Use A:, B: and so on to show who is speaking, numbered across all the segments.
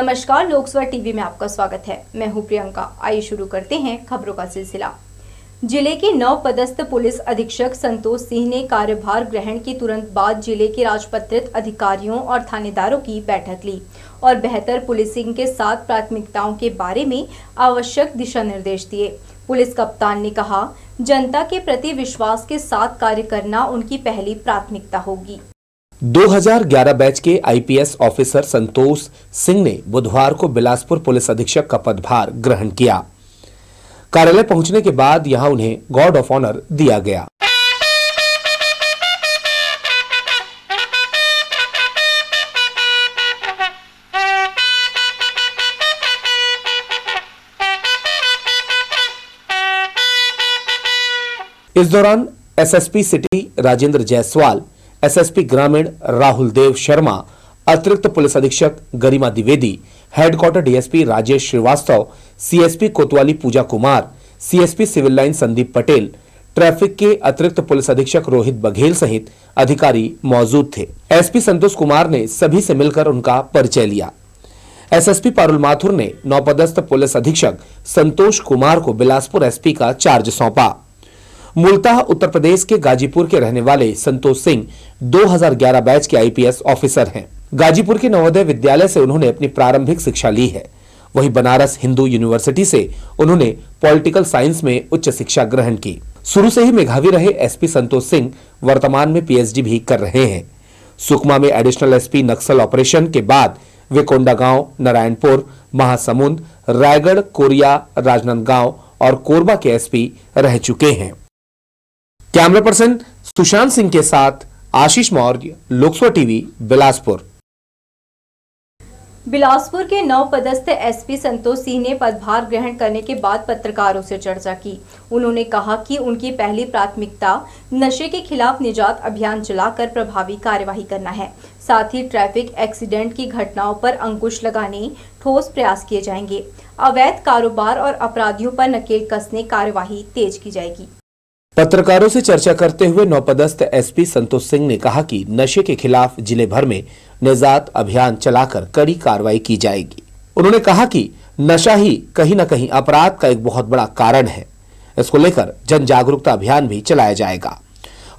A: नमस्कार, लोकसभा टीवी में आपका स्वागत है। मैं हूं प्रियंका। आइए शुरू करते हैं खबरों का सिलसिला। जिले के नवपदस्थ पुलिस अधीक्षक संतोष सिंह ने कार्यभार ग्रहण के तुरंत बाद जिले के राजपत्रित अधिकारियों और थानेदारों की बैठक ली और बेहतर पुलिसिंग के साथ प्राथमिकताओं के बारे में आवश्यक दिशा निर्देश दिए। पुलिस कप्तान ने कहा, जनता के प्रति विश्वास के साथ कार्य करना उनकी पहली प्राथमिकता होगी।
B: 2011 बैच के आईपीएस ऑफिसर संतोष सिंह ने बुधवार को बिलासपुर पुलिस अधीक्षक का पदभार ग्रहण किया। कार्यालय पहुंचने के बाद यहां उन्हें गार्ड ऑफ ऑनर दिया गया। इस दौरान SSP city Rajendra Jaiswal, SSP ग्रामीण राहुल देव शर्मा, अतिरिक्त पुलिस अधीक्षक Garima Dwivedi, headquarter DSP Rajesh Srivastava, CSP Kotwali Puja Kumar, CSP civil line Sandeep Patel, traffic के अतिरिक्त पुलिस अधीक्षक रोहित बघेल सहित अधिकारी मौजूद थे। एसपी संतोष कुमार ने सभी से मिलकर उनका परिचय लिया। एसएसपी पारुल माथुर ने नवपदस्थ पुलिस अधीक्षक संतोष कुमार को बिलासपुर एसपी का चार्ज सौंपा। मूलतः उत्तर प्रदेश के गाजीपुर के रहने वाले संतोष सिंह 2011 बैच के आईपीएस ऑफिसर हैं। गाजीपुर के नवोदय विद्यालय से उन्होंने अपनी प्रारंभिक शिक्षा ली है। वहीं बनारस हिंदू यूनिवर्सिटी से उन्होंने पॉलिटिकल साइंस में उच्च शिक्षा ग्रहण की। शुरू से ही मेधावी रहे एसपी संतोष सिंह वर्तमान में पीएचडी भी कर रहे हैं। सुकमा में एडिशनल एसपी नक्सल ऑपरेशन के बाद वे कोंडागांव, नारायणपुर, महासमुंद, रायगढ़, कोरिया, राजनांदगांव और कोरबा के एसपी रह चुके हैं। कैमरा पर्सन सुशांत सिंह के साथ आशीष मौर्य, लोकसभा टीवी, बिलासपुर।
A: बिलासपुर के नवपदस्थ एसपी संतोष सिंह ने पदभार ग्रहण करने के बाद पत्रकारों से चर्चा की। उन्होंने कहा कि उनकी पहली प्राथमिकता नशे के खिलाफ निजात अभियान चलाकर प्रभावी कार्यवाही करना है। साथ ही ट्रैफिक एक्सीडेंट की घटनाओं पर अंकुश लगाने ठोस प्रयास किए जाएंगे। अवैध कारोबार और अपराधियों पर नकेल कसने कार्यवाही तेज की जाएगी।
B: पत्रकारों से चर्चा करते हुए नवपदस्थ एसपी संतोष सिंह ने कहा कि नशे के खिलाफ जिले भर में निजात अभियान चलाकर कड़ी कार्रवाई की जाएगी। उन्होंने कहा कि नशा ही कहीं न कहीं अपराध का एक बहुत बड़ा कारण है। इसको लेकर जन जागरूकता अभियान भी चलाया जाएगा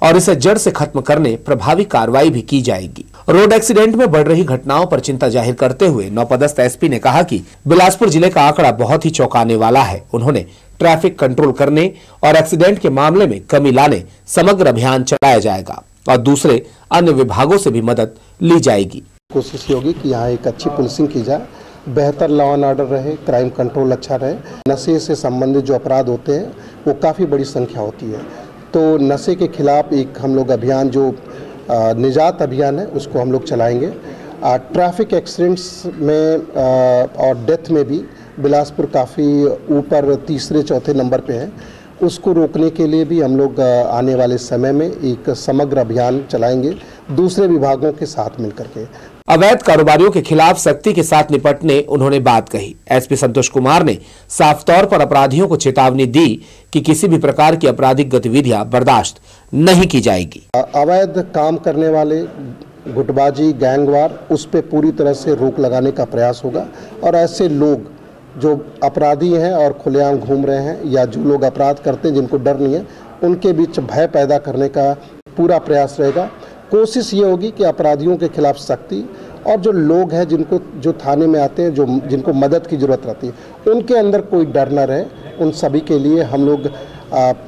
B: और इसे जड़ से खत्म करने प्रभावी कार्रवाई भी की जाएगी। रोड एक्सीडेंट में बढ़ रही घटनाओं पर चिंता जाहिर करते हुए नवपदस्थ एसपी ने कहा कि बिलासपुर जिले का आंकड़ा बहुत ही चौंकाने वाला है। उन्होंने ट्रैफिक कंट्रोल करने और एक्सीडेंट के मामले में कमी लाने समग्र अभियान चलाया जाएगा और दूसरे अन्य विभागों से भी मदद ली जाएगी।
C: कोशिश होगी कि यहाँ एक अच्छी पुलिसिंग की जाए, बेहतर लॉ एंड ऑर्डर रहे, क्राइम कंट्रोल अच्छा रहे। नशे से संबंधित जो अपराध होते हैं वो काफ़ी बड़ी संख्या होती है, तो नशे के खिलाफ एक हम लोग अभियान जो निजात अभियान है उसको हम लोग चलाएंगे। ट्रैफिक एक्सीडेंट्स में और डेथ में भी बिलासपुर काफ़ी ऊपर तीसरे चौथे नंबर पे है। उसको रोकने के लिए भी हम लोग आने वाले समय में एक समग्र अभियान चलाएंगे दूसरे विभागों के साथ मिलकर के।
B: अवैध कारोबारियों के खिलाफ सख्ती के साथ निपटने उन्होंने बात कही। एसपी संतोष कुमार ने साफ तौर पर अपराधियों को चेतावनी दी कि किसी भी प्रकार की आपराधिक गतिविधियां बर्दाश्त नहीं की जाएगी।
C: अवैध काम करने वाले गुटबाजी, गैंगवार, उस पर पूरी तरह से रोक लगाने का प्रयास होगा और ऐसे लोग जो अपराधी हैं और खुलेआम घूम रहे हैं या जो लोग अपराध करते हैं जिनको डर नहीं है, उनके बीच भय पैदा करने का पूरा प्रयास रहेगा। कोशिश ये होगी कि अपराधियों के खिलाफ सख्ती और जो लोग हैं जो थाने में आते हैं, जो जिनको मदद की ज़रूरत रहती है, उनके अंदर कोई डर न रहे। उन सभी के लिए हम लोग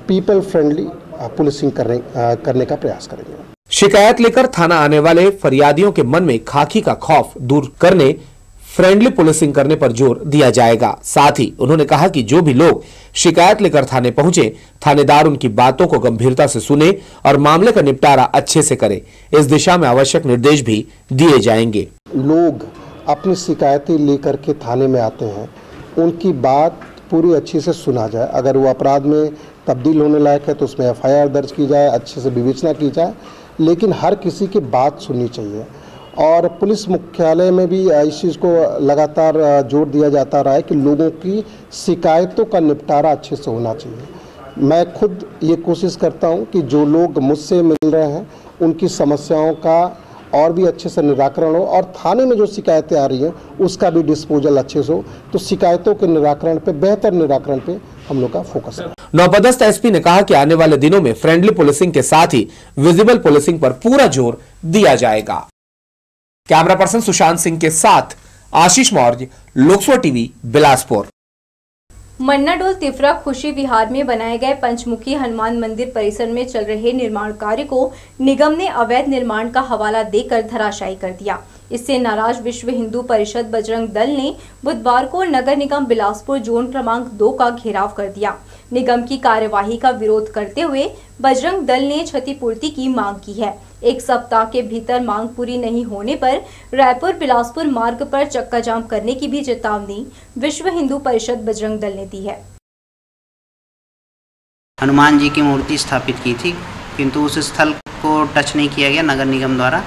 C: पीपल फ्रेंडली पुलिसिंग करने का प्रयास करेंगे।
B: शिकायत लेकर थाना आने वाले फरियादियों के मन में खाकी का खौफ दूर करने फ्रेंडली पुलिसिंग करने पर जोर दिया जाएगा। साथ ही उन्होंने कहा कि जो भी लोग शिकायत लेकर थाने पहुंचे, थानेदार उनकी बातों को गंभीरता से सुने और मामले का निपटारा अच्छे से करे। इस दिशा में आवश्यक निर्देश भी दिए जाएंगे।
C: लोग अपनी शिकायतें लेकर के थाने में आते हैं, उनकी बात पूरी अच्छे से सुना जाए। अगर वो अपराध में तब्दील होने लायक है तो उसमें एफआईआर दर्ज की जाए, अच्छे से विवेचना की जाए, लेकिन हर किसी की बात सुननी चाहिए। और पुलिस मुख्यालय में भी इस चीज़ को लगातार जोर दिया जाता रहा है कि लोगों की शिकायतों का निपटारा अच्छे से होना चाहिए। मैं खुद ये कोशिश करता हूँ कि जो लोग मुझसे मिल रहे हैं उनकी समस्याओं का और भी अच्छे से निराकरण हो और थाने में जो शिकायतें आ रही हैं उसका भी डिस्पोजल अच्छे से हो। तो शिकायतों के निराकरण पे, बेहतर निराकरण पे हम लोग का फोकस है।
B: नौपदस्थ एसपी ने कहा कि आने वाले दिनों में फ्रेंडली पुलिसिंग के साथ ही विजिबल पुलिसिंग पर पूरा जोर दिया जाएगा। कैमरा पर्सन सुशांत सिंह के साथ आशीष मौर्य, लोकसभा टीवी, बिलासपुर।
A: मन्नाडोल तिफरा खुशी विहार में बनाए गए पंचमुखी हनुमान मंदिर परिसर में चल रहे निर्माण कार्य को निगम ने अवैध निर्माण का हवाला देकर धराशायी कर दिया। इससे नाराज विश्व हिंदू परिषद बजरंग दल ने बुधवार को नगर निगम बिलासपुर जोन क्रमांक 2 का घेराव कर दिया। निगम की कार्यवाही का विरोध करते हुए बजरंग दल ने क्षतिपूर्ति की मांग की है। एक सप्ताह के भीतर मांग पूरी नहीं होने पर रायपुर बिलासपुर मार्ग पर चक्का जाम करने की भी चेतावनी विश्व हिंदू परिषद बजरंग दल ने दी है।
D: हनुमान जी की मूर्ति स्थापित की थी, किंतु उस स्थल को टच नहीं किया गया। नगर निगम द्वारा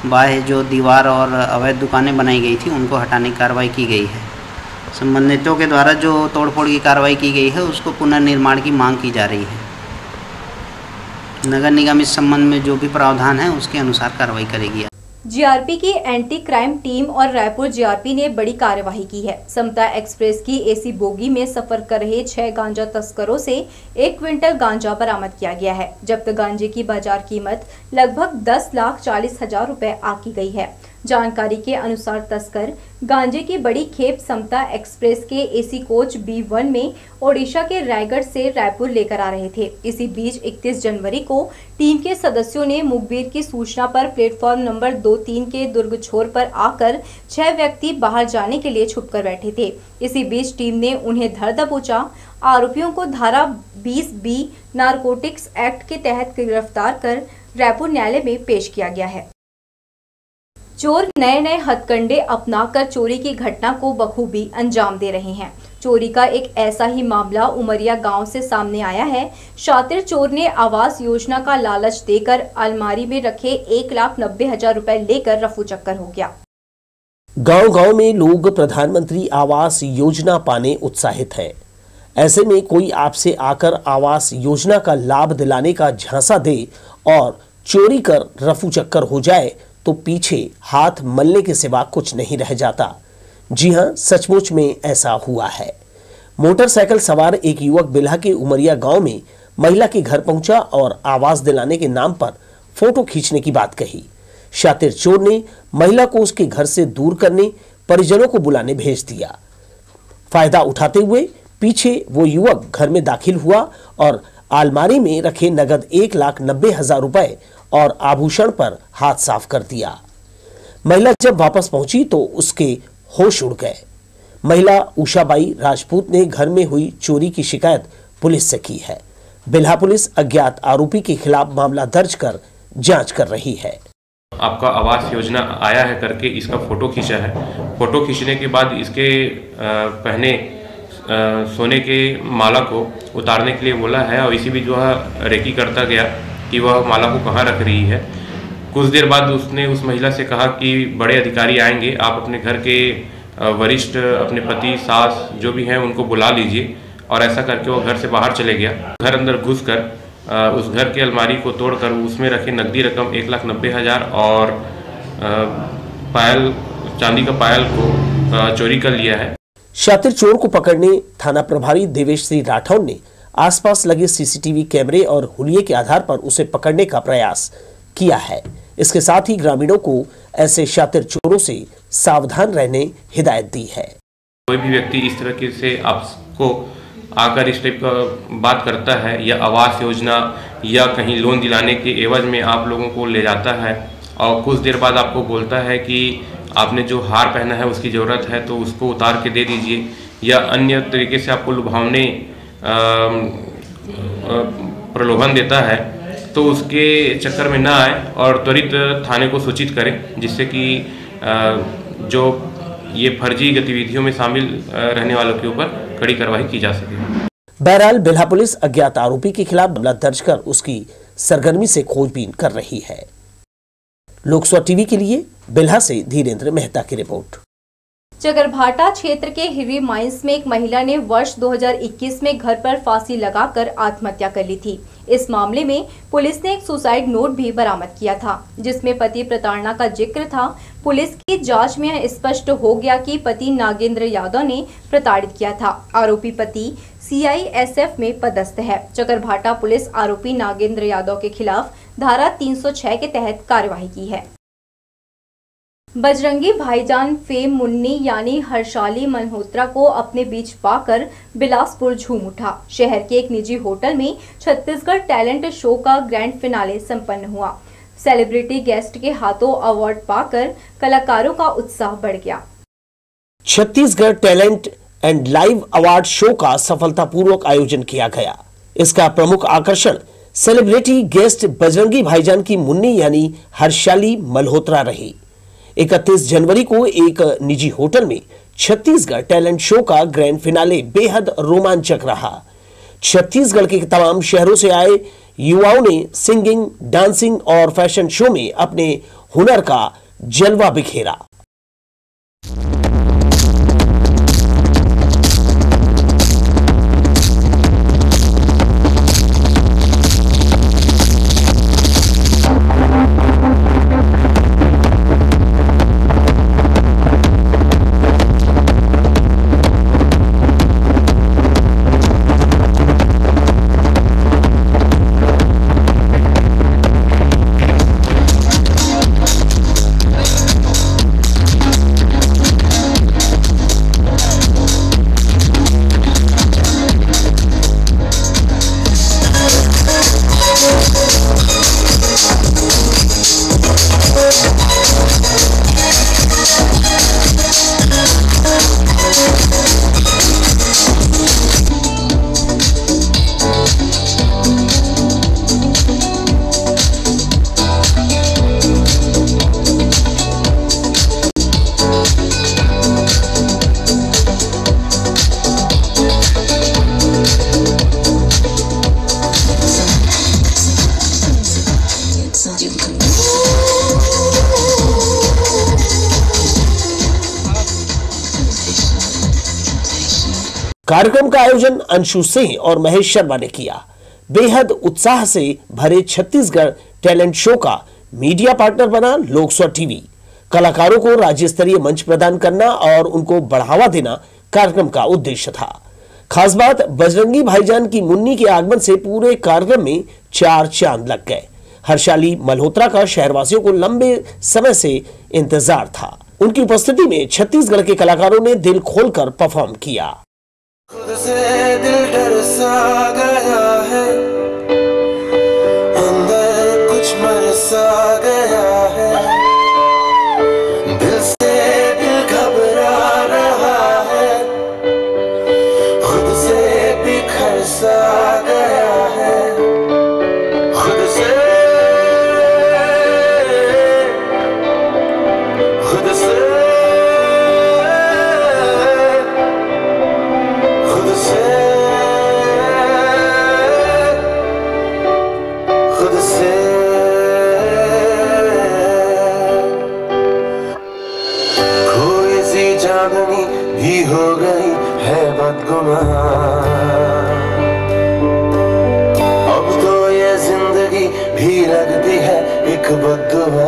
D: बाहर जो दीवार और अवैध दुकानें बनाई गई थी उनको हटाने की कार्रवाई की गई है। संबंधितों के द्वारा जो तोड़फोड़ की कार्रवाई की गई है उसको पुनर्निर्माण की मांग की जा रही है। नगर निगम इस संबंध में जो भी प्रावधान है उसके अनुसार कार्रवाई करेगी।
A: जीआरपी की एंटी क्राइम टीम और रायपुर जीआरपी ने बड़ी कार्यवाही की है। समता एक्सप्रेस की एसी बोगी में सफर कर रहे 6 गांजा तस्करों से 1 क्विंटल गांजा बरामद किया गया है। जब्त गांजे की बाजार कीमत लगभग 10,40,000 रुपए आकी गई है। जानकारी के अनुसार तस्कर गांजे की बड़ी खेप समता एक्सप्रेस के एसी कोच B1 में ओडिशा के रायगढ़ से रायपुर लेकर आ रहे थे। इसी बीच 31 जनवरी को टीम के सदस्यों ने मुखबिर की सूचना पर प्लेटफॉर्म नंबर 2-3 के दुर्ग छोर पर आकर 6 व्यक्ति बाहर जाने के लिए छुपकर बैठे थे। इसी बीच टीम ने उन्हें धर दबोचा। आरोपियों को धारा 20B नारकोटिक्स एक्ट के तहत गिरफ्तार कर रायपुर न्यायालय में पेश किया गया है। चोर नए नए हथकंडे अपनाकर चोरी की घटना को बखूबी अंजाम दे रहे हैं। चोरी का एक ऐसा ही मामला उमरिया गांव से सामने आया है। शातिर चोर ने आवास योजना का लालच देकर अलमारी में रखे 1,90,000 रुपए लेकर रफू चक्कर हो गया।
E: गांव-गांव में लोग प्रधानमंत्री आवास योजना पाने उत्साहित हैं। ऐसे में कोई आपसे आकर आवास योजना का लाभ दिलाने का झांसा दे और चोरी कर रफू चक्कर हो जाए तो पीछे हाथ मलने के सिवा कुछ नहीं रह जाता। जी हां, सचमुच में ऐसा हुआ है। मोटरसाइकिल सवार एक युवक बिल्हा के उमरिया गांव में महिला के घर पहुंचा और आवास दिलाने के नाम पर फोटो खींचने की बात कही। शातिर चोर ने महिला को उसके घर से दूर करने परिजनों को बुलाने भेज दिया। फायदा उठाते हुए पीछे वो युवक घर में दाखिल हुआ और अलमारी में रखे नगद 1,90,000 रुपए और आभूषण पर हाथ साफ कर दिया। महिला जब वापस पहुंची तो उसके होश उड़ गए। महिला उषाबाई राजपूत ने घर में हुई चोरी की शिकायत पुलिस से की है। बिल्हा पुलिस अज्ञात आरोपी के खिलाफ मामला दर्ज कर जांच कर रही है।
F: आपका आवास योजना आया है करके इसका फोटो खींचा है। फोटो खींचने के बाद इसके पहने सोने के माला को उतारने के लिए बोला है और इसी भी जो है रेकी करता गया कि वह माला को कहाँ रख रही है। कुछ देर बाद उसने उस महिला से कहा कि बड़े अधिकारी आएंगे, आप अपने घर के वरिष्ठ, अपने पति, सास जो भी हैं उनको बुला लीजिए। और ऐसा करके वो घर से बाहर चले गया। घर अंदर घुसकर उस घर की अलमारी को तोड़कर उसमें रखे नकदी रकम 1,90,000 और पायल, चांदी का पायल को चोरी कर लिया है।
E: शातिर चोर को पकड़ने थाना प्रभारी देवेश सिंह राठौर ने आसपास लगे सीसीटीवी कैमरे और हुलिये के आधार पर उसे पकड़ने का प्रयास किया है। इसके साथ ही ग्रामीणों को ऐसे शातिर चोरों से सावधान रहने हिदायत दी है।
F: कोई भी व्यक्ति इस तरह से आपको आकर इस टाइप का बात करता है या आवास योजना या कहीं लोन दिलाने के एवज में आप लोगों को ले जाता है और कुछ देर बाद आपको बोलता है कि आपने जो हार पहना है उसकी ज़रूरत है तो उसको उतार के दे दीजिए, या अन्य तरीके से आपको लुभावने प्रलोभन देता है, तो उसके चक्कर में ना आए और त्वरित थाने को सूचित करें, जिससे कि जो ये फर्जी गतिविधियों में शामिल रहने वालों के ऊपर कड़ी कार्रवाई की जा सके।
E: बहरहाल बिल्हा पुलिस अज्ञात आरोपी के खिलाफ मामला दर्ज कर उसकी सरगर्मी से खोजबीन कर रही है। लोकसभा टीवी के लिए बिल्हा से धीरेन्द्र मेहता की रिपोर्ट।
A: चकरभाटा क्षेत्र के हिरी माइंस में एक महिला ने वर्ष 2021 में घर पर फांसी लगाकर आत्महत्या कर ली थी। इस मामले में पुलिस ने एक सुसाइड नोट भी बरामद किया था, जिसमें पति प्रताड़ना का जिक्र था। पुलिस की जांच में यह स्पष्ट हो गया कि पति नागेंद्र यादव ने प्रताड़ित किया था। आरोपी पति CISF में पदस्थ है। चकरभाटा पुलिस आरोपी नागेंद्र यादव के खिलाफ धारा 306 के तहत कार्रवाई की है। बजरंगी भाईजान फेम मुन्नी यानी हर्षाली मल्होत्रा को अपने बीच पाकर बिलासपुर झूम उठा। शहर के एक निजी होटल में छत्तीसगढ़ टैलेंट शो का ग्रैंड फिनाले संपन्न हुआ। सेलिब्रिटी गेस्ट के हाथों अवार्ड पाकर कलाकारों का उत्साह बढ़ गया।
E: Chhattisgarh talent and live award show का सफलतापूर्वक आयोजन किया गया। इसका प्रमुख आकर्षण सेलिब्रिटी गेस्ट बजरंगी भाईजान की मुन्नी यानी हर्षाली मल्होत्रा रही। 31 जनवरी को एक निजी होटल में छत्तीसगढ़ टैलेंट शो का ग्रैंड फिनाले बेहद रोमांचक रहा। छत्तीसगढ़ के तमाम शहरों से आए युवाओं ने सिंगिंग, डांसिंग और फैशन शो में अपने हुनर का जलवा बिखेरा। कार्यक्रम का आयोजन अंशु सिंह और महेश शर्मा ने किया। बेहद उत्साह से भरे छत्तीसगढ़ टैलेंट शो का मीडिया पार्टनर बना लोकस्वर टीवी। कलाकारों को राज्य स्तरीय मंच प्रदान करना और उनको बढ़ावा देना कार्यक्रम का उद्देश्य था। खास बात, बजरंगी भाईजान की मुन्नी के आगमन से पूरे कार्यक्रम में 4 चांद लग गए। हर्षाली मल्होत्रा का शहरवासियों को लंबे समय से इंतजार था। उनकी उपस्थिति में छत्तीसगढ़ के कलाकारों ने दिल खोलकर परफॉर्म किया।
G: खुद से दिल डर सा गया है, अंदर कुछ मर सा गया है, दिल से दिल घबरा रहा है, खुद से बिखर सा गया है, खुद से भी हो गई है बदगुमाह। अब तो ये जिंदगी भी लगती है एक बद्दुआ।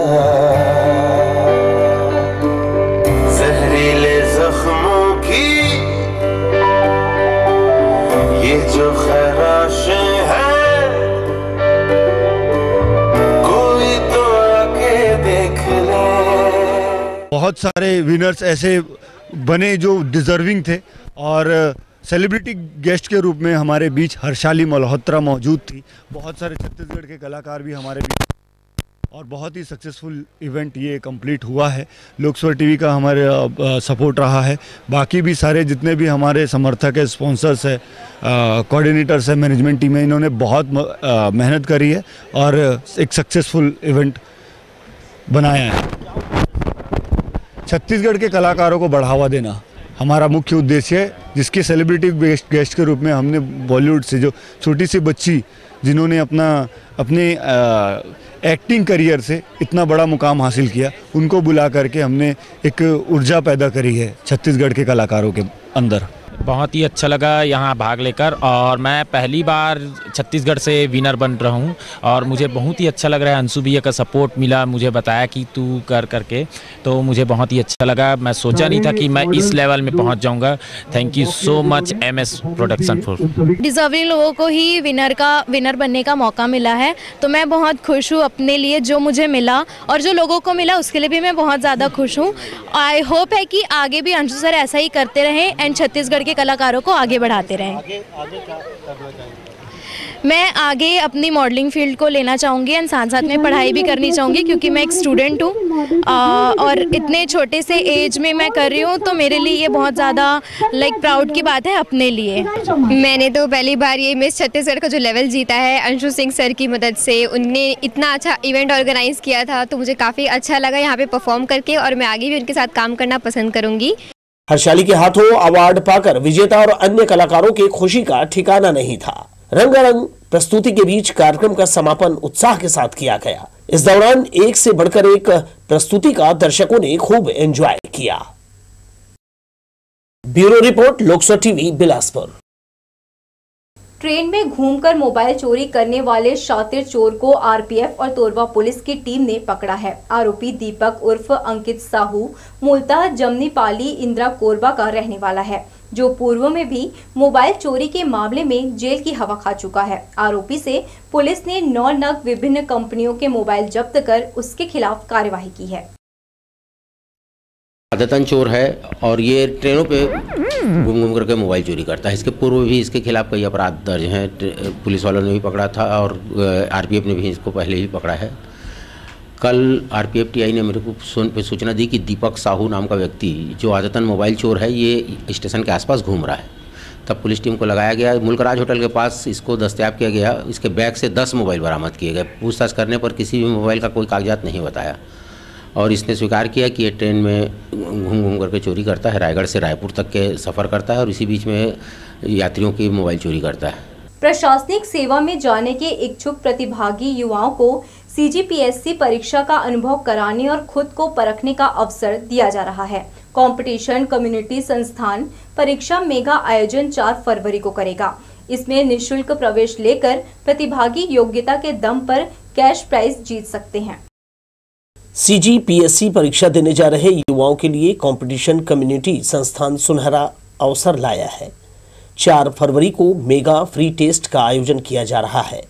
G: जहरीले जख्मों की ये जो खराशें हैं, कोई तो आके देख ले।
H: बहुत सारे विनर्स ऐसे बने जो डिजर्विंग थे और सेलिब्रिटी गेस्ट के रूप में हमारे बीच हर्षाली मल्होत्रा मौजूद थी। बहुत सारे छत्तीसगढ़ के कलाकार भी हमारे बीच और बहुत ही सक्सेसफुल इवेंट ये कंप्लीट हुआ है। लोकस्वर टीवी का हमारे सपोर्ट रहा है। बाकी भी सारे जितने भी हमारे समर्थक है, स्पॉन्सर्स है, कोऑर्डिनेटर्स है, मैनेजमेंट टीम है, इन्होंने बहुत मेहनत करी है और एक सक्सेसफुल इवेंट बनाया है। छत्तीसगढ़ के कलाकारों को बढ़ावा देना हमारा मुख्य उद्देश्य है, जिसके सेलिब्रिटी गेस्ट के रूप में हमने बॉलीवुड से जो छोटी सी बच्ची जिन्होंने अपने एक्टिंग करियर से इतना बड़ा मुकाम हासिल किया, उनको बुला करके हमने एक ऊर्जा पैदा करी है छत्तीसगढ़ के कलाकारों के अंदर।
I: बहुत ही अच्छा लगा यहाँ भाग लेकर, और मैं पहली बार छत्तीसगढ़ से विनर बन रहा हूँ और मुझे बहुत ही अच्छा लग रहा है। अंशु भैया का सपोर्ट मिला, मुझे बताया कि तू कर करके, तो मुझे बहुत ही अच्छा लगा। मैं सोचा नहीं था कि मैं इस लेवल में पहुँच जाऊँगा। Thank you so much MS production for.
J: Deserving लोगों को ही विनर बनने का मौका मिला है, तो मैं बहुत खुश हूँ अपने लिए जो मुझे मिला, और जो लोगों को मिला उसके लिए भी मैं बहुत ज़्यादा खुश हूँ। आई होप है कि आगे भी अंशु सर ऐसा ही करते रहें एंड छत्तीसगढ़ के कलाकारों को आगे बढ़ाते रहें। मैं आगे अपनी मॉडलिंग फील्ड को लेना चाहूँगी एंड साथ साथ में पढ़ाई भी करनी चाहूँगी, क्योंकि मैं एक स्टूडेंट हूँ और इतने छोटे से एज में मैं कर रही हूँ, तो मेरे लिए ये बहुत ज़्यादा प्राउड की बात है अपने लिए।
K: मैंने तो पहली बार ये मिस छत्तीसगढ़ का जो लेवल जीता है अंशु सिंह सर की मदद से। उनने इतना अच्छा इवेंट ऑर्गेनाइज किया था, तो मुझे काफ़ी अच्छा लगा यहाँ पे परफॉर्म करके, और मैं आगे भी उनके साथ काम करना पसंद करूँगी।
E: हर्षाली के हाथों अवार्ड पाकर विजेता और अन्य कलाकारों की खुशी का ठिकाना नहीं था। रंगारंग प्रस्तुति के बीच कार्यक्रम का समापन उत्साह के साथ किया गया। इस दौरान एक से बढ़कर एक प्रस्तुति का दर्शकों ने खूब एंजॉय किया। Bureau report, Lok Sabha TV, Bilaspur.
A: Train में घूमकर मोबाइल चोरी करने वाले शातिर चोर को RPF और तोरवा पुलिस की टीम ने पकड़ा है। आरोपी दीपक उर्फ अंकित साहू मूलतः जमनीपाली इंदिरा कोरबा का रहने वाला है, जो पूर्व में भी मोबाइल चोरी के मामले में जेल की हवा खा चुका है। आरोपी से पुलिस ने 9 नग विभिन्न कंपनियों के मोबाइल जब्त कर उसके खिलाफ कार्यवाही की है।
L: आदतन चोर है और ये ट्रेनों पे घूम करके मोबाइल चोरी करता है। इसके पूर्व भी इसके खिलाफ कई अपराध दर्ज हैं। पुलिस वालों ने भी पकड़ा था और RPF ने भी इसको पहले ही पकड़ा है। कल RPF TI ने मेरे को सूचना दी कि दीपक साहू नाम का व्यक्ति जो आदतन मोबाइल चोर है, ये स्टेशन के आसपास घूम रहा है। तब पुलिस टीम को लगाया गया। मुल्कराज होटल के पास इसको दस्तयाब किया गया। इसके बैग से 10 मोबाइल बरामद किए गए। पूछताछ करने पर किसी भी मोबाइल का कोई कागजात नहीं बताया और इसने स्वीकार किया कि ये ट्रेन में घूम करके चोरी करता है। रायगढ़ से रायपुर तक के सफ़र करता है और इसी बीच में यात्रियों की मोबाइल चोरी करता है।
A: प्रशासनिक सेवा में जाने के इच्छुक प्रतिभागी युवाओं को CGPSC परीक्षा का अनुभव कराने और खुद को परखने का अवसर दिया जा रहा है। कंपटीशन कम्युनिटी संस्थान परीक्षा मेगा आयोजन 4 फरवरी को करेगा। इसमें निःशुल्क प्रवेश लेकर प्रतिभागी योग्यता के दम पर कैश प्राइज जीत सकते हैं।
E: CGPSC परीक्षा देने जा रहे युवाओं के लिए कंपटीशन कम्युनिटी संस्थान सुनहरा अवसर लाया है। 4 फरवरी को मेगा फ्री टेस्ट का आयोजन किया जा रहा है।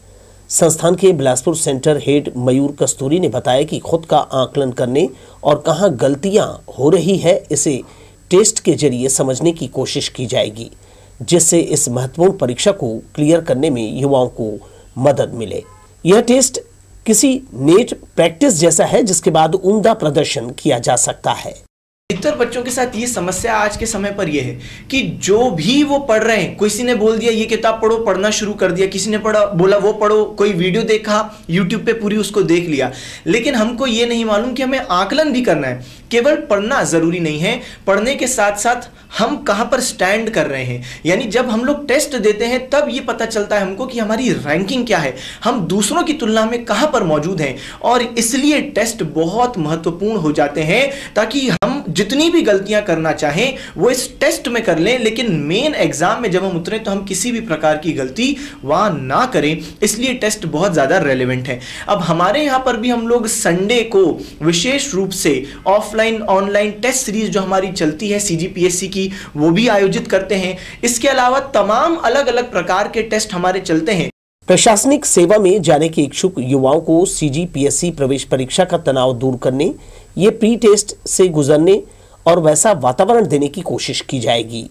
E: संस्थान के बिलासपुर सेंटर हेड मयूर कस्तूरी ने बताया कि खुद का आकलन करने और कहां गलतियां हो रही है, इसे टेस्ट के जरिए समझने की कोशिश की जाएगी, जिससे इस महत्वपूर्ण परीक्षा को क्लियर करने में युवाओं को मदद मिले। यह टेस्ट किसी नेट प्रैक्टिस जैसा है, जिसके बाद उम्दा प्रदर्शन किया जा सकता है।
M: अधिकतर बच्चों के साथ ये समस्या आज के समय पर यह है कि जो भी वो पढ़ रहे हैं, किसी ने बोल दिया ये किताब पढ़ो, पढ़ना शुरू कर दिया, किसी ने बोला वो पढ़ो, कोई वीडियो देखा YouTube पे पूरी उसको देख लिया, लेकिन हमको ये नहीं मालूम कि हमें आकलन भी करना है। केवल पढ़ना जरूरी नहीं है, पढ़ने के साथ साथ हम कहां पर स्टैंड कर रहे हैं, यानी जब हम लोग टेस्ट देते हैं तब ये पता चलता है हमको कि हमारी रैंकिंग क्या है, हम दूसरों की तुलना में कहां पर मौजूद हैं। और इसलिए टेस्ट बहुत महत्वपूर्ण हो जाते हैं, ताकि हम जितनी भी गलतियां करना चाहें वो इस टेस्ट में कर लें, लेकिन मेन एग्जाम में जब हम उतरें तो हम किसी भी प्रकार की गलती वहां ना करें। इसलिए टेस्ट बहुत ज्यादा रेलेवेंट है। अब हमारे यहां पर भी हम लोग संडे को विशेष रूप से ऑफलाइन ऑनलाइन टेस्ट सीरीज जो हमारी चलती है CGPSC की, वो भी आयोजित करते हैं। इसके अलावा तमाम अलग अलग प्रकार के टेस्ट हमारे चलते हैं।
E: प्रशासनिक सेवा में जाने के इच्छुक युवाओं को CGPSC प्रवेश परीक्षा का तनाव दूर करने, ये प्री टेस्ट से गुजरने और वैसा वातावरण देने की कोशिश की जाएगी।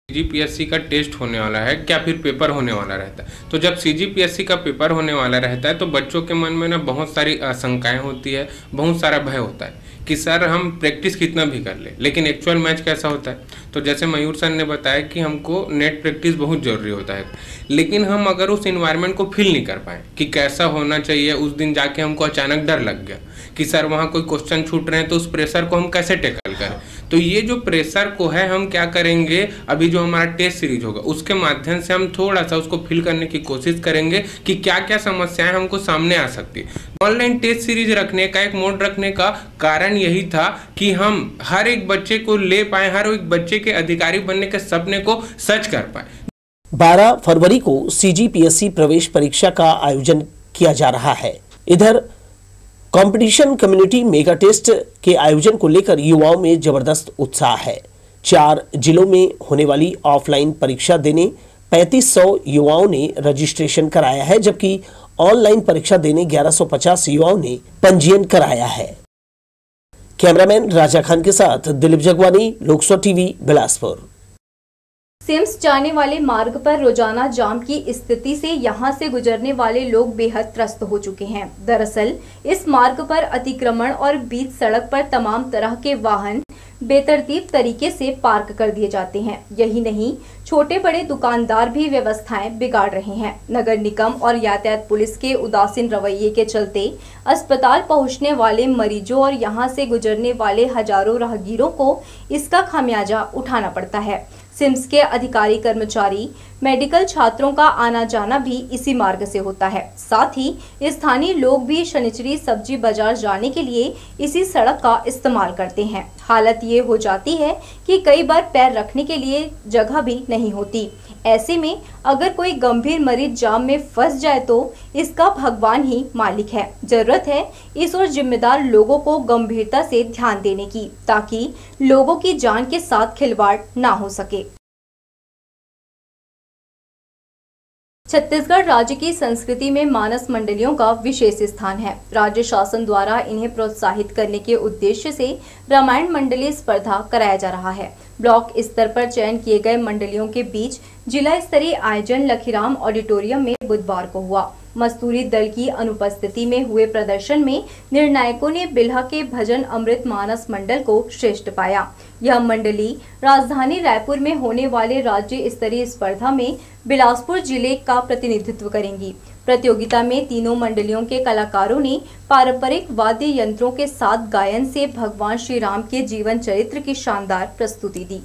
F: CGPSC का टेस्ट होने वाला है क्या फिर पेपर होने वाला रहता है, तो जब CGPSC का पेपर होने वाला रहता है तो बच्चों के मन में ना बहुत सारी आशंकाएं होती है, बहुत सारा भय होता है कि सर हम प्रैक्टिस कितना भी कर ले, लेकिन एक्चुअल मैच कैसा होता है। तो जैसे मयूर सर ने बताया कि हमको नेट प्रैक्टिस बहुत ज़रूरी होता है, लेकिन हम अगर उस इन्वायरमेंट को फील नहीं कर पाए कि कैसा होना चाहिए, उस दिन जाके हमको अचानक डर लग गया कि सर वहाँ कोई क्वेश्चन छूट रहे हैं तो उस प्रेशर को हम कैसे टैकल करें,
N: तो ये जो प्रेशर को है हम क्या करेंगे, अभी जो हमारा टेस्ट सीरीज होगा उसके माध्यम से हम थोड़ा सा उसको फिल करने की कोशिश करेंगे कि क्या क्या समस्याएं हमको सामने आ सकती है। ऑनलाइन टेस्ट सीरीज रखने का, एक मोड रखने का कारण यही था कि हम हर एक बच्चे को ले पाए, हर एक बच्चे के अधिकारी बनने के सपने को सच कर पाए।
E: 12 फरवरी को CGPSC प्रवेश परीक्षा का आयोजन किया जा रहा है। इधर कंपटीशन कम्युनिटी मेगा टेस्ट के आयोजन को लेकर युवाओं में जबरदस्त उत्साह है। 4 जिलों में होने वाली ऑफलाइन परीक्षा देने 3500 युवाओं ने रजिस्ट्रेशन कराया है, जबकि ऑनलाइन परीक्षा देने 1150 युवाओं ने पंजीयन कराया है। कैमरामैन राजा खान के साथ दिलीप जगवानी, लोकसभा टीवी, बिलासपुर।
A: सिम्स जाने वाले मार्ग पर रोजाना जाम की स्थिति से यहां से गुजरने वाले लोग बेहद त्रस्त हो चुके हैं। दरअसल इस मार्ग पर अतिक्रमण और बीच सड़क पर तमाम तरह के वाहन बेतरतीब तरीके से पार्क कर दिए जाते हैं। यही नहीं, छोटे बड़े दुकानदार भी व्यवस्थाएं बिगाड़ रहे हैं। नगर निगम और यातायात पुलिस के उदासीन रवैये के चलते अस्पताल पहुंचने वाले मरीजों और यहां से गुजरने वाले हजारों राहगीरों को इसका खामियाजा उठाना पड़ता है। सिम्स के अधिकारी कर्मचारी, मेडिकल छात्रों का आना जाना भी इसी मार्ग से होता है। साथ ही स्थानीय लोग भी शनिचरी सब्जी बाजार जाने के लिए इसी सड़क का इस्तेमाल करते हैं। हालत ये हो जाती है कि कई बार पैर रखने के लिए जगह भी नहीं होती। ऐसे में अगर कोई गंभीर मरीज जाम में फंस जाए तो इसका भगवान ही मालिक है। जरूरत है इस और जिम्मेदार लोगों को गंभीरता से ध्यान देने की, ताकि लोगों की जान के साथ खिलवाड़ ना हो सके। छत्तीसगढ़ राज्य की संस्कृति में मानस मंडलियों का विशेष स्थान है। राज्य शासन द्वारा इन्हें प्रोत्साहित करने के उद्देश्य से रामायण मंडली स्पर्धा कराया जा रहा है। ब्लॉक स्तर पर चयन किए गए मंडलियों के बीच जिला स्तरीय आयोजन लखीराम ऑडिटोरियम में बुधवार को हुआ। मस्तूरी दल की अनुपस्थिति में हुए प्रदर्शन में निर्णायकों ने बिल्हा के भजन अमृत मानस मंडल को श्रेष्ठ पाया। यह मंडली राजधानी रायपुर में होने वाले राज्य स्तरीय स्पर्धा में बिलासपुर जिले का प्रतिनिधित्व करेंगी। प्रतियोगिता में तीनों मंडलियों के कलाकारों ने पारंपरिक वाद्य यंत्रों के साथ गायन से भगवान श्री राम के जीवन चरित्र की शानदार प्रस्तुति दी।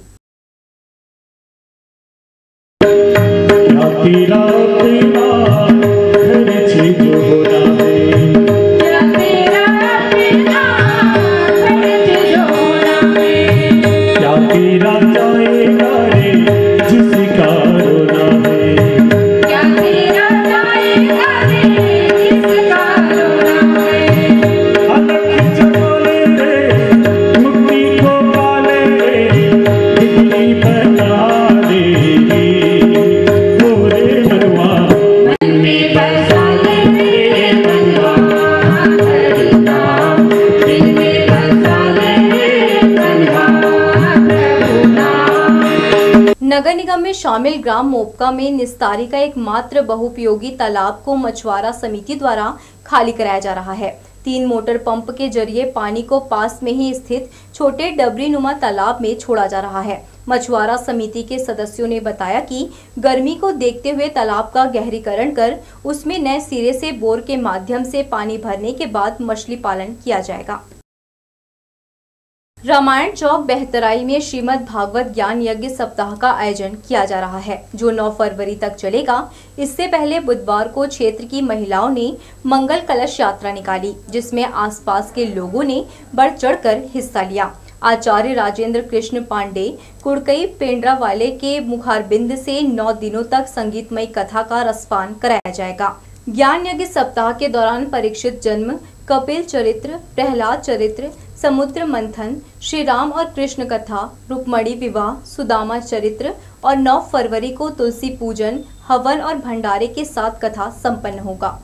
A: नगर निगम में शामिल ग्राम मोपका में निस्तारी का एकमात्र बहुउपयोगी तालाब को मछुआरा समिति द्वारा खाली कराया जा रहा है। 3 मोटर पंप के जरिए पानी को पास में ही स्थित छोटे डबरी नुमा तालाब में छोड़ा जा रहा है। मछुआरा समिति के सदस्यों ने बताया कि गर्मी को देखते हुए तालाब का गहरीकरण कर उसमें नए सिरे से बोर के माध्यम से पानी भरने के बाद मछली पालन किया जाएगा। रामायण चौक बेहतराई में श्रीमद् भागवत ज्ञान यज्ञ सप्ताह का आयोजन किया जा रहा है, जो 9 फरवरी तक चलेगा। इससे पहले बुधवार को क्षेत्र की महिलाओं ने मंगल कलश यात्रा निकाली, जिसमें आसपास के लोगों ने बढ़ चढ़कर हिस्सा लिया। आचार्य राजेंद्र कृष्ण पांडे कुड़कई पेंड्रा वाले के मुखारबिंद से 9 दिनों तक संगीतमय कथा का रसपान कराया जाएगा। ज्ञान यज्ञ सप्ताह के दौरान परीक्षित जन्म, कपिल चरित्र, प्रहलाद चरित्र, समुद्र मंथन, श्री राम और कृष्ण कथा, रुक्मणी विवाह, सुदामा चरित्र और 9 फरवरी को तुलसी पूजन, हवन और भंडारे के साथ कथा संपन्न होगा।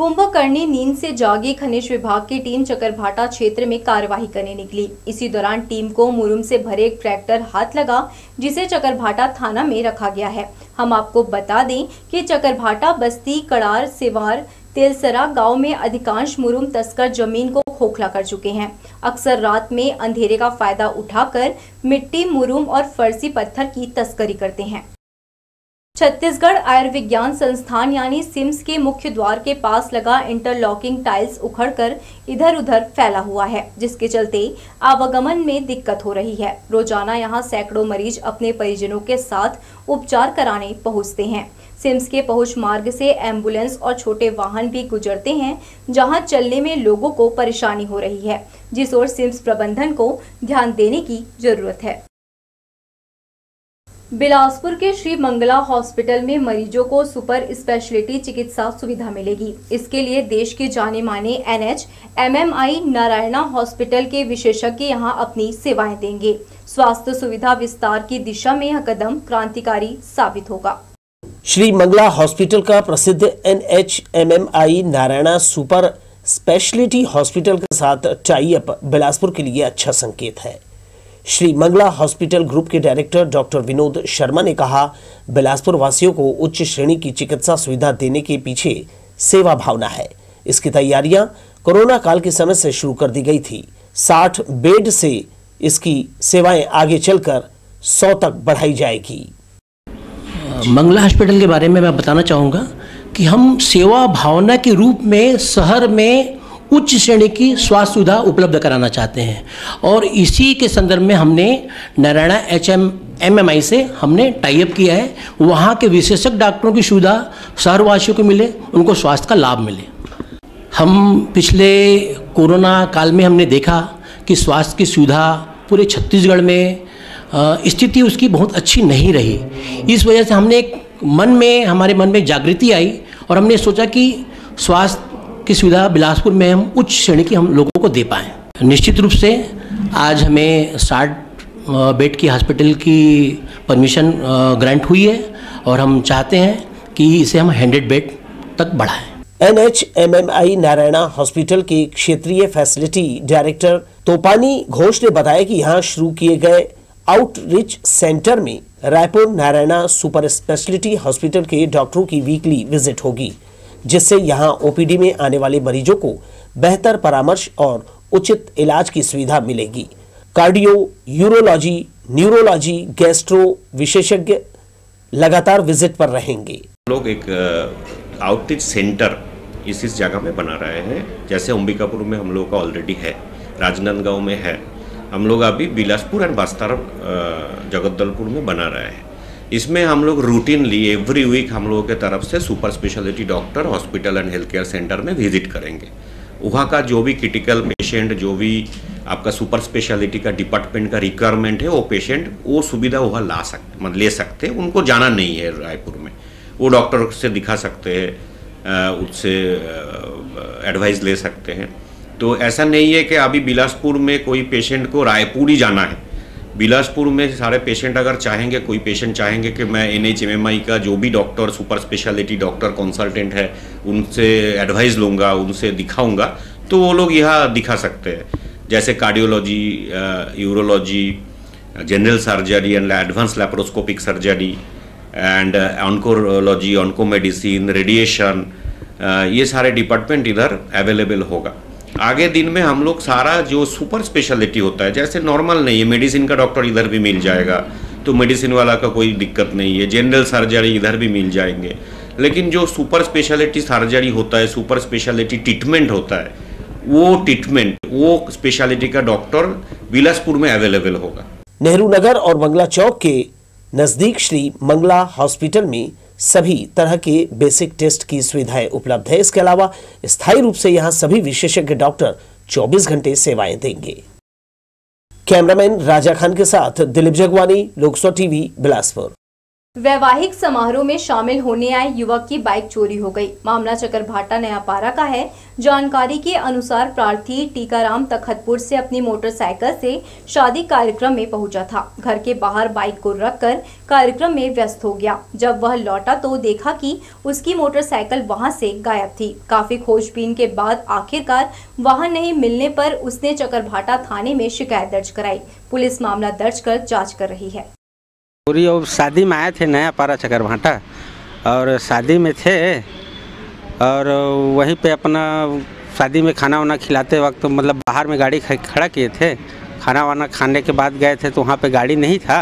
A: कुंभकर्णी नींद से जागी खनिज विभाग की टीम चकरभाटा क्षेत्र में कार्यवाही करने निकली। इसी दौरान टीम को मुरुम से भरे एक ट्रैक्टर हाथ लगा, जिसे चकरभाटा थाना में रखा गया है। हम आपको बता दें कि चकरभाटा बस्ती कड़ार सिवार तेलसरा गांव में अधिकांश मुरुम तस्कर जमीन को खोखला कर चुके हैं। अक्सर रात में अंधेरे का फायदा उठाकर मिट्टी, मुरुम और फर्जी पत्थर की तस्करी करते हैं। छत्तीसगढ़ आयुर्विज्ञान संस्थान यानी सिम्स के मुख्य द्वार के पास लगा इंटरलॉकिंग टाइल्स उखड़कर इधर उधर फैला हुआ है, जिसके चलते आवागमन में दिक्कत हो रही है। रोजाना यहां सैकड़ों मरीज अपने परिजनों के साथ उपचार कराने पहुंचते हैं। सिम्स के पहुंच मार्ग से एम्बुलेंस और छोटे वाहन भी गुजरते हैं, जहां चलने में लोगों को परेशानी हो रही है, जिस ओर सिम्स प्रबंधन को ध्यान देने की जरूरत है। बिलासपुर के श्री मंगला हॉस्पिटल में मरीजों को सुपर स्पेशलिटी चिकित्सा सुविधा मिलेगी। इसके लिए देश के जाने माने NHMMI नारायणा हॉस्पिटल के विशेषज्ञ यहां अपनी सेवाएं देंगे। स्वास्थ्य सुविधा विस्तार की दिशा में यह कदम क्रांतिकारी साबित होगा।
E: श्री मंगला हॉस्पिटल का प्रसिद्ध NHMMI Narayana super speciality hospital के साथ टाई अप बिलासपुर के लिए अच्छा संकेत है। श्री मंगला हॉस्पिटल ग्रुप के डायरेक्टर डॉक्टर विनोद शर्मा ने कहा, बिलासपुर वासियों को उच्च श्रेणी की चिकित्सा सुविधा देने के पीछे सेवा भावना है। इसकी तैयारियां कोरोना काल के समय से शुरू कर दी गई थी। 60 बेड से इसकी सेवाएं आगे चलकर 100 तक बढ़ाई जाएगी।
O: मंगला हॉस्पिटल के बारे में मैं बताना चाहूँगा कि हम सेवा भावना के रूप में शहर में उच्च श्रेणी की स्वास्थ्य सुविधा उपलब्ध कराना चाहते हैं, और इसी के संदर्भ में हमने नारायणा HMMI से हमने टाई अप किया है। वहाँ के विशेषज्ञ डॉक्टरों की सुविधा शहरवासियों को मिले, उनको स्वास्थ्य का लाभ मिले। हम पिछले कोरोना काल में हमने देखा कि स्वास्थ्य की सुविधा पूरे छत्तीसगढ़ में स्थिति उसकी बहुत अच्छी नहीं रही। इस वजह से हमने हमारे मन में जागृति आई और हमने सोचा कि स्वास्थ्य की सुविधा बिलासपुर में हम उच्च श्रेणी की हम लोगों को दे पाएँ। निश्चित रूप से आज हमें 60 बेड की हॉस्पिटल की परमिशन ग्रांट हुई है और हम चाहते हैं कि इसे हम 100 बेड तक बढ़ाएं।
E: NHMMI नारायणा हॉस्पिटल के क्षेत्रीय फैसिलिटी डायरेक्टर तोपानी घोष ने बताया कि यहाँ शुरू किए गए आउटरीच सेंटर में Raipur Narayana super speciality hospital के डॉक्टरों की वीकली विजिट होगी, जिससे यहां OPD में आने वाले मरीजों को बेहतर परामर्श और उचित इलाज की सुविधा मिलेगी। कार्डियो, यूरोलॉजी, न्यूरोलॉजी, गैस्ट्रो विशेषज्ञ लगातार विजिट पर रहेंगे।
P: लोग एक आउटरीच सेंटर इस जगह में बना रहे हैं। जैसे अंबिकापुर में हम लोग का ऑलरेडी है, राजनांदगांव में है, हम लोग अभी बिलासपुर एंड बस्तर जगदलपुर में बना रहे हैं। इसमें हम लोग रूटीनली एवरी वीक हम लोगों के तरफ से super speciality doctor hospital and health care centre में विजिट करेंगे। वहाँ का जो भी क्रिटिकल पेशेंट, जो भी आपका सुपर स्पेशलिटी का डिपार्टमेंट का रिक्वायरमेंट है, वो पेशेंट वो सुविधा वहाँ ले सकते हैं। उनको जाना नहीं है रायपुर में, वो डॉक्टर से दिखा सकते हैं, उससे एडवाइस ले सकते हैं। तो ऐसा नहीं है कि अभी बिलासपुर में कोई पेशेंट को रायपुर ही जाना है। बिलासपुर में सारे पेशेंट अगर चाहेंगे, कोई पेशेंट चाहेंगे कि मैं NHMMI का जो भी doctor super speciality doctor consultant है उनसे एडवाइस लूँगा, उनसे दिखाऊंगा, तो वो लोग यहाँ दिखा सकते हैं। जैसे cardiology, urology, general surgery and advance laparoscopic surgery and oncology, oncomedicine, radiation, ये सारे डिपार्टमेंट इधर अवेलेबल होगा। आगे दिन में हम लोग सारा जो सुपर स्पेशलिटी होता है, जैसे नॉर्मल नहीं है, मेडिसिन का डॉक्टर इधर भी मिल जाएगा, तो मेडिसिन वाला का कोई दिक्कत नहीं है। जनरल सर्जरी इधर भी मिल जाएंगे, लेकिन जो सुपर स्पेशलिटी सर्जरी होता है, सुपर स्पेशलिटी ट्रीटमेंट होता है, वो ट्रीटमेंट, वो स्पेशलिटी का डॉक्टर बिलासपुर में अवेलेबल होगा।
E: नेहरू नगर और मंगला चौक के नजदीक श्री मंगला हॉस्पिटल में सभी तरह के बेसिक टेस्ट की सुविधाएं उपलब्ध है। इसके अलावा स्थायी रूप से यहां सभी विशेषज्ञ डॉक्टर 24 घंटे सेवाएं देंगे। कैमरामैन राजा खान के साथ दिलीप जगवानी, लोकसभा टीवी, बिलासपुर।
A: वैवाहिक समारोह में शामिल होने आए युवक की बाइक चोरी हो गई। मामला चकरभाटा नयापारा का है। जानकारी के अनुसार प्रार्थी टीकाराम तखतपुर से अपनी मोटरसाइकिल से शादी कार्यक्रम में पहुंचा था। घर के बाहर बाइक को रखकर कार्यक्रम में व्यस्त हो गया। जब वह लौटा तो देखा कि उसकी मोटरसाइकिल वहां से गायब थी। काफी खोजबीन के बाद आखिरकार वाहन नहीं मिलने पर उसने चकरभाटा थाने में शिकायत दर्ज कराई। पुलिस मामला दर्ज कर जाँच कर रही है।
Q: पूरी और शादी में आए थे नयापारा चकरभाटा और शादी में थे और वहीं पे अपना शादी में खाना वाना खिलाते वक्त मतलब बाहर में गाड़ी खड़ा किए थे। खाना वाना खाने के बाद गए थे तो वहाँ पे गाड़ी नहीं था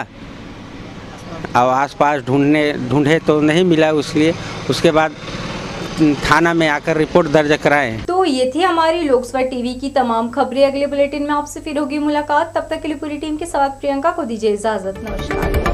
Q: और आसपास ढूंढे तो नहीं मिला, इसलिए उसके बाद थाना में आकर रिपोर्ट दर्ज कराए।
A: तो ये थी हमारी लोकसभा टीवी की तमाम खबरें। अगले बुलेटिन में आपसे फिर होगी मुलाकात। तब तक के लिए पूरी टीम के साथ प्रियंका को दीजिए इजाजत। नमस्कार।